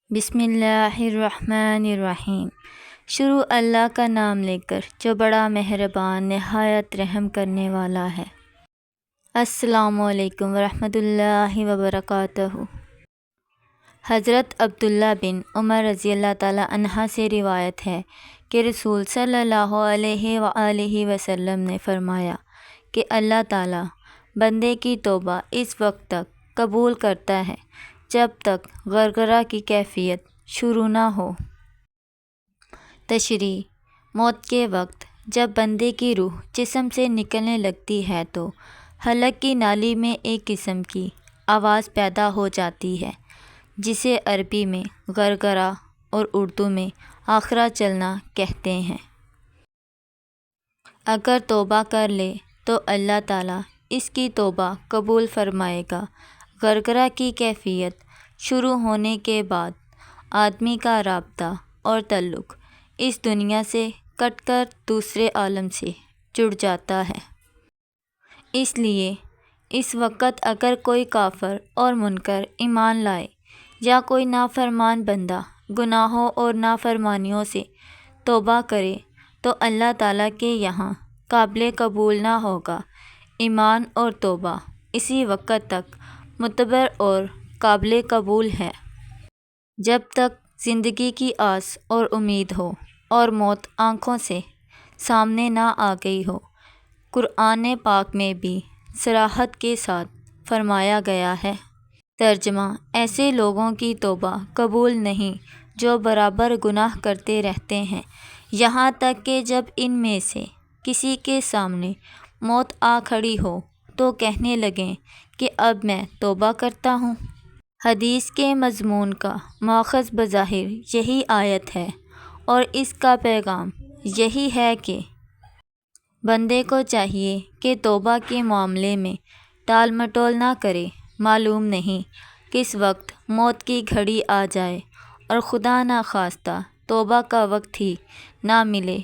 بسم اللہ الرحمن الرحیم۔ شروع اللہ کا نام لے کر جو بڑا مہربان نہایت رحم کرنے والا ہے۔ السلام علیکم ورحمۃ اللہ وبرکاتہ۔ حضرت عبداللہ بن عمر رضی اللہ تعالیٰ عنہ سے روایت ہے کہ رسول صلی اللہ علیہ وآلہ وسلم نے فرمایا کہ اللہ تعالیٰ بندے کی توبہ اس وقت تک قبول کرتا ہے جب تک غرغرہ کی کیفیت شروع نہ ہو۔ تشریح: موت کے وقت جب بندے کی روح جسم سے نکلنے لگتی ہے تو حلق کی نالی میں ایک قسم کی آواز پیدا ہو جاتی ہے جسے عربی میں غرغرہ اور اردو میں آخرہ چلنا کہتے ہیں۔ اگر توبہ کر لے تو اللہ تعالیٰ اس کی توبہ قبول فرمائے گا۔ غرغرہ کی کیفیت شروع ہونے کے بعد آدمی کا رابطہ اور تعلق اس دنیا سے کٹ کر دوسرے عالم سے جڑ جاتا ہے۔ اس لیے اس وقت اگر کوئی کافر اور منکر ایمان لائے یا کوئی نافرمان بندہ گناہوں اور نافرمانیوں سے توبہ کرے تو اللہ تعالیٰ کے یہاں قابل قبول نہ ہوگا۔ ایمان اور توبہ اسی وقت تک معتبر اور قابل قبول ہے جب تک زندگی کی آس اور امید ہو اور موت آنکھوں سے سامنے نہ آ گئی ہو۔ قرآن پاک میں بھی صراحت کے ساتھ فرمایا گیا ہے۔ ترجمہ: ایسے لوگوں کی توبہ قبول نہیں جو برابر گناہ کرتے رہتے ہیں یہاں تک کہ جب ان میں سے کسی کے سامنے موت آ کھڑی ہو تو کہنے لگیں کہ اب میں توبہ کرتا ہوں۔ حدیث کے مضمون کا ماخذ بظاہر یہی آیت ہے اور اس کا پیغام یہی ہے کہ بندے کو چاہیے کہ توبہ کے معاملے میں ٹال مٹول نہ کرے۔ معلوم نہیں کس وقت موت کی گھڑی آ جائے اور خدا نخواستہ توبہ کا وقت ہی نہ ملے